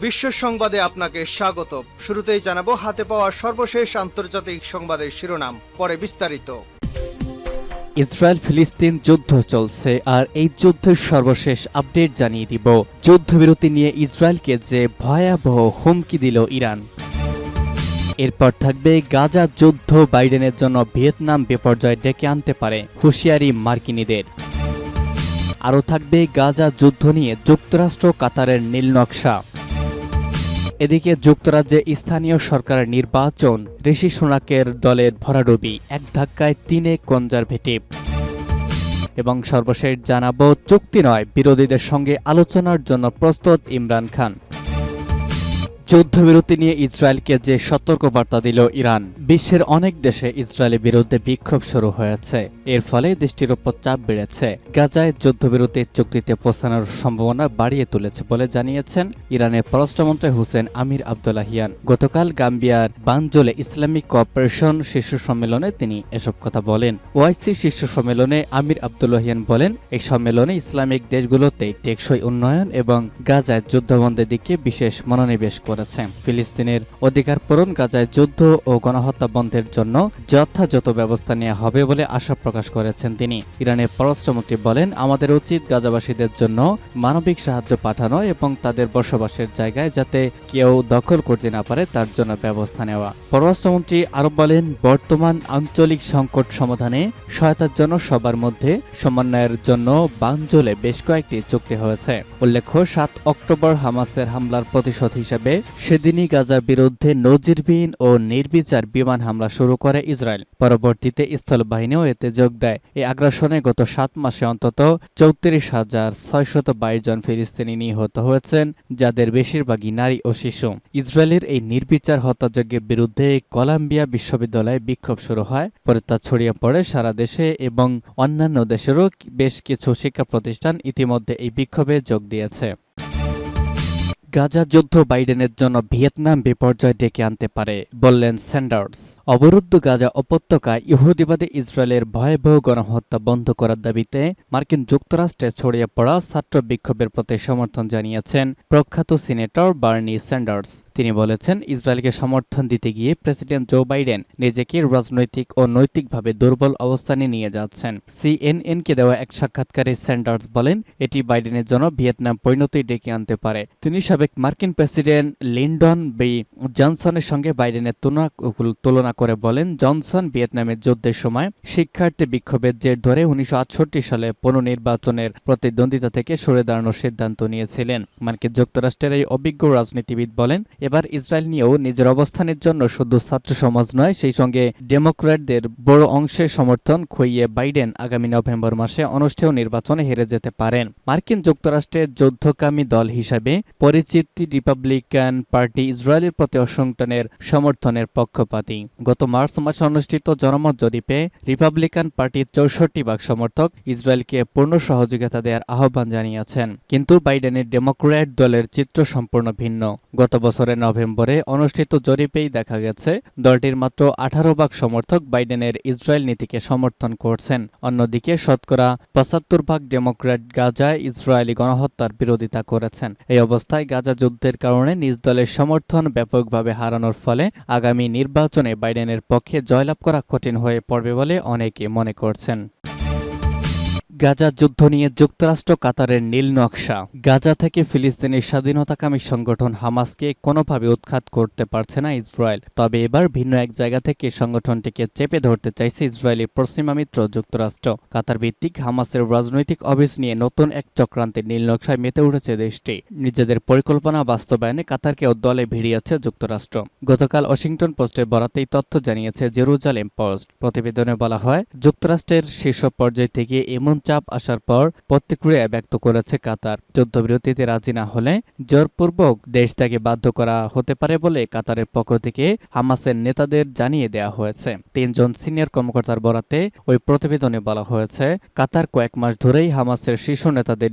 বিশ্ব সংবাদে আপনাকে স্বাগত। শুরুতেই জানাবো হাতে পাওয়া সর্বশেষ আন্তর্জাতিক সংবাদের শিরোনাম, পরে বিস্তারিত। ইসরায়েল ফিলিস্তিন যুদ্ধ চলছে, আর এই যুদ্ধের সর্বশেষ আপডেট জানিয়ে দিব। যুদ্ধবিরতি নিয়ে ইসরায়েলকে যে ভয়াবহ হুমকি দিল ইরান। এরপর থাকবে গাজা যুদ্ধ বাইডেনের জন্য ভিয়েতনাম বিপর্যয় ডেকে আনতে পারে, হুঁশিয়ারি মার্কিনীদের। আরও থাকবে গাজা যুদ্ধ নিয়ে যুক্তরাষ্ট্র কাতারের নীল নকশা। এদিকে যুক্তরাজ্যে স্থানীয় সরকারের নির্বাচন, ঋষি সুনাকের দলের ভরাডুবি, এক ধাক্কায় 3 কনজারভেটিভ। এবং সর্বশেষ জানাবো, চুক্তি নয়, বিরোধীদের সঙ্গে আলোচনার জন্য প্রস্তুত ইমরান খান। যুদ্ধবিরতি নিয়ে ইসরায়েলকে যে সতর্কবার্তা দিল ইরান। বিশ্বের অনেক দেশে ইসরায়েলের বিরুদ্ধে বিক্ষোভ শুরু হয়েছে, এর ফলে দেশটির ওপর চাপ বেড়েছে। গাজায় যুদ্ধবিরতির চুক্তিতে পৌঁছানোর সম্ভাবনা বাড়িয়ে তুলেছে বলে জানিয়েছেন ইরানের পররাষ্ট্রমন্ত্রী হুসেন আমির আবদুল্লাহিয়ান। গতকাল গাম্বিয়ার বানজোলে ইসলামিক কোঅপারেশন শীর্ষ সম্মেলনে তিনি এসব কথা বলেন। ওআইসি শীর্ষ সম্মেলনে আমির আবদুল্লাহিয়ান বলেন, এই সম্মেলনে ইসলামিক দেশগুলোতে টেকসই উন্নয়ন এবং গাজায় যুদ্ধবন্ধের দিকে বিশেষ মনোনিবেশ করে। ফিলিস্তিনের অধিকার পূরণ, গাজায় যুদ্ধ ও গণহত্যা বন্ধের জন্য যথাযথ ব্যবস্থা নেওয়া হবে বলে আশা প্রকাশ করেছেন তিনি। ইরানের পররাষ্ট্রমন্ত্রী বলেন, আমাদের উচিত গাজাবাসীদের জন্য মানবিক সাহায্য পাঠানো এবং তাদের বসবাসের জায়গায় যাতে কেউ দখল করতে না পারে তার জন্য ব্যবস্থা নেওয়া। পররাষ্ট্রমন্ত্রী আরো বলেন, বর্তমান আঞ্চলিক সংকট সমাধানে সহায়তার জন্য সবার মধ্যে সমন্বয়ের জন্য বানজোলে বেশ কয়েকটি চুক্তি হয়েছে। উল্লেখ্য, 7 অক্টোবর হামাসের হামলার প্রতিশোধ হিসেবে সেদিনই গাজার বিরুদ্ধে নজিরবিহীন ও নির্বিচার বিমান হামলা শুরু করে ইসরায়েল। পরবর্তীতে স্থলবাহিনীও এতে যোগ দেয়। এই আগ্রাসনে গত 7 মাসে অন্তত 34,622 জন ফিলিস্তিনি নিহত হয়েছেন, যাদের বেশিরভাগই নারী ও শিশু। ইসরায়েলের এই নির্বিচার হত্যাযজ্ঞের বিরুদ্ধে কলাম্বিয়া বিশ্ববিদ্যালয়ে বিক্ষোভ শুরু হয়, পরে তা ছড়িয়ে পড়ে সারা দেশে এবং অন্যান্য দেশেরও বেশ কিছু শিক্ষা প্রতিষ্ঠান ইতিমধ্যে এই বিক্ষোভে যোগ দিয়েছে। গাজা যুদ্ধ বাইডেনের জন্য ভিয়েতনাম বিপর্যয় ডেকে আনতে পারে, বললেন স্যান্ডার্স। অবরুদ্ধ গাজা উপত্যকায় ইহুদিবাদী ইসরায়েলের ভয়াবহ গণহত্যা বন্ধ করার দাবিতে মার্কিন যুক্তরাষ্ট্রে ছড়িয়ে পড়া ছাত্র বিক্ষোভের প্রতি সমর্থন জানিয়েছেন প্রখ্যাত সিনেটর বার্নি স্যান্ডার্স। তিনি বলেছেন, ইসরায়েলকে সমর্থন দিতে গিয়ে প্রেসিডেন্ট জো বাইডেন নিজেকে রাজনৈতিক ও নৈতিকভাবে দুর্বল অবস্থানে নিয়ে যাচ্ছেন। সিএনএনকে দেওয়া এক সাক্ষাৎকারে স্যান্ডার্স বলেন, এটি বাইডেনের জন্য ভিয়েতনাম পরিণতি ডেকে আনতে পারে। তিনি সাবেক মার্কিন প্রেসিডেন্ট লিন্ডন বি জনসনের সঙ্গে বাইডেনের তুলনা করে বলেন, জনসন ভিয়েতনামের যুদ্ধের সময় শিক্ষার্থী বিক্ষোভের জের ধরে 1968 সালে পুনর্নির্বাচনের প্রতিদ্বন্দ্বিতা থেকে সরে দাঁড়ানোর সিদ্ধান্ত নিয়েছিলেন। মার্কিন যুক্তরাষ্ট্রের এই অভিজ্ঞ রাজনীতিবিদ বলেন, এবার ইসরায়েল নিয়েও নিজের অবস্থানের জন্য শুধু ছাত্র সমাজ নয়, সেই সঙ্গে ডেমোক্র্যাটদের বড় অংশের সমর্থন খুইয়ে বাইডেন আগামী নভেম্বর মাসে অনুষ্ঠেয় নির্বাচনে হেরে যেতে পারেন। মার্কিন যুক্তরাষ্ট্রের যুদ্ধকামী দল হিসাবে পরিচিত রিপাবলিকান পার্টি ইসরায়েলের প্রতি ওয়াশিংটনের সমর্থনের পক্ষপাতী। গত মার্চ মাসে অনুষ্ঠিত জনমত জরিপে রিপাবলিকান পার্টির 64% সমর্থক ইসরায়েলকে পূর্ণ সহযোগিতা দেওয়ার আহ্বান জানিয়েছেন। কিন্তু বাইডেনের ডেমোক্র্যাট দলের চিত্র সম্পূর্ণ ভিন্ন। গত বছরের নভেম্বরে অনুষ্ঠিত জরিপেই দেখা গেছে, দলটির মাত্র 18% সমর্থক বাইডেনের ইসরায়েল নীতিকে সমর্থন করছেন। অন্যদিকে শতকরা 75% ডেমোক্র্যাট গাজায় ইসরায়েলি গণহত্যার বিরোধিতা করেছেন। এই অবস্থায় গাজা যুদ্ধের কারণে নিজ দলের সমর্থন ব্যাপকভাবে হারানোর ফলে আগামী নির্বাচনে বাইডেনের পক্ষে জয়লাভ করা কঠিন হয়ে পড়বে বলে অনেকে মনে করছেন। গাজা যুদ্ধ নিয়ে যুক্তরাষ্ট্র কাতারের নীল নকশা। গাজা থেকে ফিলিস্তিনের স্বাধীনতাকামী সংগঠন হামাসকে কোনোভাবে উৎখাত করতে পারছে না ইসরায়েল। তবে এবার ভিন্ন এক জায়গা থেকে সংগঠনটিকে চেপে ধরতে চাইছে ইসরায়েলি পশ্চিমা মিত্র যুক্তরাষ্ট্র। কাতার ভিত্তিক হামাসের রাজনৈতিক অফিস নিয়ে নতুন এক চক্রান্তের নীল নকশায় মেতে উঠেছে দেশটি। নিজেদের পরিকল্পনা বাস্তবায়নে কাতারকেও দলে ভিড়িয়েছে যুক্তরাষ্ট্র। গতকাল ওয়াশিংটন পোস্টের বরাতেই তথ্য জানিয়েছে জেরুজালেম পোস্ট। প্রতিবেদনে বলা হয়, যুক্তরাষ্ট্রের শীর্ষ পর্যায় থেকে এমন চাপ আসার পর প্রতিক্রিয়া ব্যক্ত করেছে কাতার। যুদ্ধবিরতিতে রাজি না হলে জোরপূর্বক দেশ ত্যাগে বাধ্য করা হতে পারে বলে কাতারের পক্ষ থেকে হামাসের নেতাদের জানিয়ে দেওয়া হয়েছে। 3 জন সিনিয়র কর্মকর্তার বরাতে ওই প্রতিবেদনে বলা হয়েছে, কাতার কয়েক মাস ধরেই হামাসের শীর্ষ নেতাদের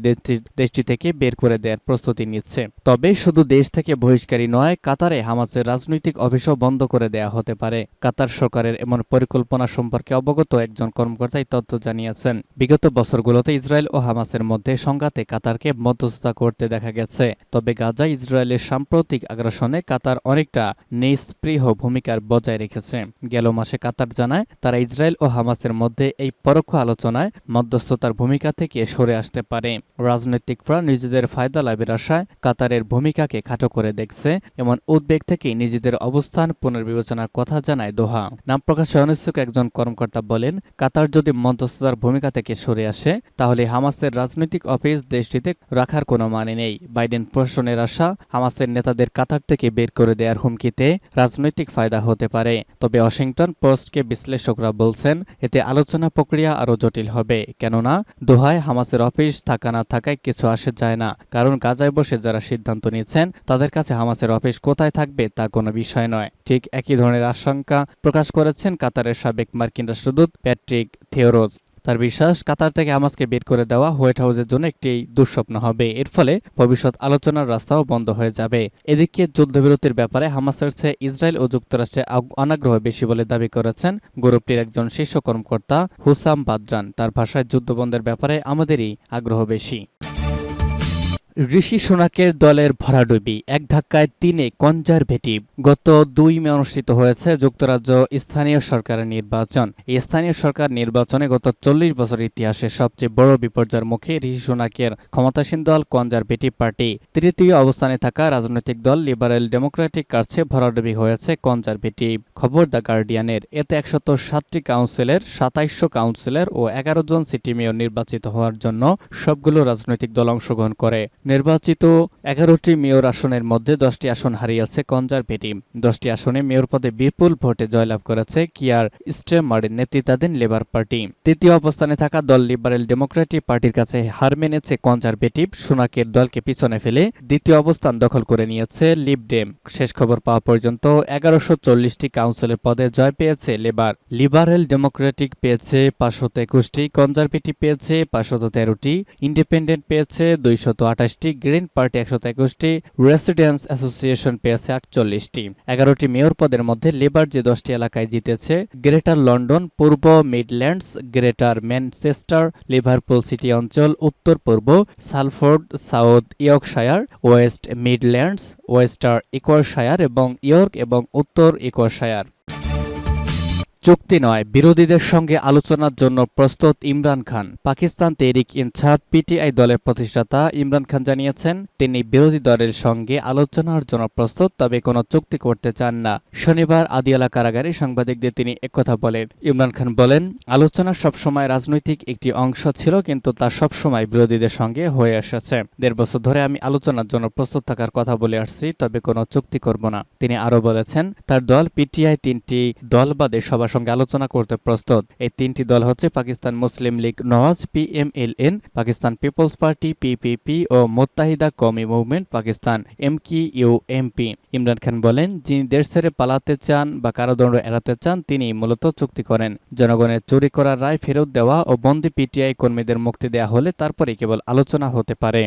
দেশটি থেকে বের করে দেওয়ার প্রস্তুতি নিচ্ছে। তবে শুধু দেশ থেকে বহিষ্কারই নয়, কাতারে হামাসের রাজনৈতিক অফিসও বন্ধ করে দেওয়া হতে পারে। কাতার সরকারের এমন পরিকল্পনা সম্পর্কে অবগত একজন কর্মকর্তা তথ্য জানিয়েছেন। বিগত বছর বছরগুলোতে ইসরায়েল ও হামাসের মধ্যে সংঘাতে কাতারকে মধ্যস্থতা করতে দেখা গেছে। তবে গাজায় ইসরায়েলের সাম্প্রতিক আগ্রাসনে কাতার অনেকটা নিষ্পৃহ ভূমিকার বজায় রেখেছে। গেল মাসে কাতার জানায় তারা ইসরায়েল ও হামাসের মধ্যে এই পরোক্ষ আলোচনায় মধ্যস্থতার ভূমিকা থেকে সরে আসতে পারে। রাজনৈতিকরা নিজেদের ফায়দা লাভের আশায় কাতারের ভূমিকাকে খাটো করে দেখছে, এমন উদ্বেগ থেকেই নিজেদের অবস্থান পুনর্বিবেচনার কথা জানায় দোহা। নাম প্রকাশে অনিচ্ছুক একজন কর্মকর্তা বলেন, কাতার যদি মধ্যস্থতার ভূমিকা থেকে সরে আসে তাহলে হামাসের রাজনৈতিক অফিস দেশটিতে রাখার কোনো মানে নেই। বাইডেন প্রশাসনের আশা হামাসের নেতাদের কাতার থেকে বের করে দেওয়ার হুমকিতে রাজনৈতিক ফায়দা হতে পারে। তবে ওয়াশিংটন পোস্টকে বিশ্লেষকরা বলছেন এতে আলোচনা প্রক্রিয়া আরও জটিল হবে, কেননা দোহায় হামাসের অফিস থাকা না থাকায় কিছু আসে যায় না, কারণ গাজায় বসে যারা সিদ্ধান্ত নিচ্ছেন তাদের কাছে হামাসের অফিস কোথায় থাকবে তা কোনো বিষয় নয়। ঠিক একই ধরনের আশঙ্কা প্রকাশ করেছেন কাতারের সাবেক মার্কিন রাষ্ট্রদূত প্যাট্রিক থিওরোজ। তার বিশ্বাস, কাতার থেকে হামাসকে বের করে দেওয়া হোয়াইট হাউসের জন্য একটি দুঃস্বপ্ন হবে। এর ফলে ভবিষ্যৎ আলোচনার রাস্তাও বন্ধ হয়ে যাবে। এদিকে যুদ্ধবিরতির ব্যাপারে হামাসের চেয়ে ইসরায়েল ও যুক্তরাষ্ট্রের অনাগ্রহ বেশি বলে দাবি করেছেন গ্রুপটির একজন শীর্ষ কর্মকর্তা হুসাম বাদরান। তার ভাষায় যুদ্ধবন্ধের ব্যাপারে আমাদেরই আগ্রহ বেশি। ঋষি সুনাকের দলের ভরাডুবি, এক ধাক্কায় 3 কনজারভেটিভ। গত 2 মে অনুষ্ঠিত হয়েছে যুক্তরাজ্য স্থানীয় সরকারের নির্বাচন। এই স্থানীয় সরকার নির্বাচনে গত 40 বছর ইতিহাসে সবচেয়ে বড় বিপর্যয়ের মুখে ঋষি সুনাকের ক্ষমতাসীন দল কনজারভেটিভ পার্টি। তৃতীয় অবস্থানে থাকা রাজনৈতিক দল লিবারেল ডেমোক্রেটিক কাছে ভরাডুবি হয়েছে কনজারভেটিভ। খবর দ্য গার্ডিয়ানের। এতে 107টি কাউন্সিলের 2700 কাউন্সিলর ও 11 জন সিটি মেয়র নির্বাচিত হওয়ার জন্য সবগুলো রাজনৈতিক দল অংশগ্রহণ করে। নির্বাচিত 11টি মেয়র আসনের মধ্যে 10টি আসন হারিয়েছে কনজারভেটিভ। 10টি আসনে মেয়র পদে বিপুল ভোটে জয়লাভ করেছে কিয়ার স্টারমারের নেতৃত্বাধীন লেবার পার্টি। তৃতীয় অবস্থানে থাকা দল লিবারেল ডেমোক্রেটিক পার্টির কাছে হার মেনেছে কনজারভেটিভ। সুনাকের দলকে পিছনে ফেলে দ্বিতীয় অবস্থান দখল করে নিয়েছে লিব ডেম। শেষ খবর পাওয়া পর্যন্ত 1140টি কাউন্সিলের পদে জয় পেয়েছে লেবার। লিবারেল ডেমোক্রেটিক পেয়েছে 521টি, কনজারভেটিভ পেয়েছে 513টি, ইন্ডিপেন্ডেন্ট পেয়েছে 228টি, গ্রিন পার্টি 121টি, রেসিডেন্স অ্যাসোসিয়েশন পেয়েছে 48টি। 11টি মেয়র পদের মধ্যে লেবার যে 10টি এলাকায় জিতেছে, গ্রেটার লন্ডন, পূর্ব Midlands, Greater Manchester, Liverpool City অঞ্চল, উত্তর পূর্ব Salford, South Yorkshire, West Midlands, West Yorkshire এবং ইয়র্ক এবং উত্তর ইয়র্কশায়ার। চুক্তি নয়, বিরোধীদের সঙ্গে আলোচনার জন্য প্রস্তুত ইমরান খান। পাকিস্তান তেহরিক ইনসাফ পিটিআই দলের প্রতিষ্ঠাতা ইমরান খান জানিয়েছেন তিনি বিরোধী দলের সঙ্গে আলোচনার জন্য প্রস্তুত, তবে কোনো চুক্তি করতে চান না। শনিবার আদিয়ালা কারাগারে সাংবাদিকদের তিনি একথা বলেন। ইমরান খান বলেন, আলোচনা সবসময় রাজনৈতিক একটি অংশ ছিল, কিন্তু তা সবসময় বিরোধীদের সঙ্গে হয়ে এসেছে। 1.5 বছর ধরে আমি আলোচনার জন্য প্রস্তুত থাকার কথা বলে আসছি, তবে কোনো চুক্তি করব না। তিনি আরও বলেছেন তার দল পিটিআই 3টি দল বাদে সবার সঙ্গে আলোচনা করতে প্রস্তুত। এই 3টি দল হচ্ছে Pakistan Muslim League Nawaz PMLN, Pakistan Peoples Party PPP ও মুত্তাহিদা কওমি মুভমেন্ট পাকিস্তান MQUMP। ইমরান খান বলেন, যিনি দেশ ছেড়ে পালাতে চান বা কারাদণ্ড এড়াতে চান তিনি মূলত চুক্তি করেন। জনগণের চুরি করা রায় ফেরত দেওয়া ও বন্দী পিটিআই কর্মীদের মুক্তি দেওয়া হলে তারপরে কেবল আলোচনা হতে পারে।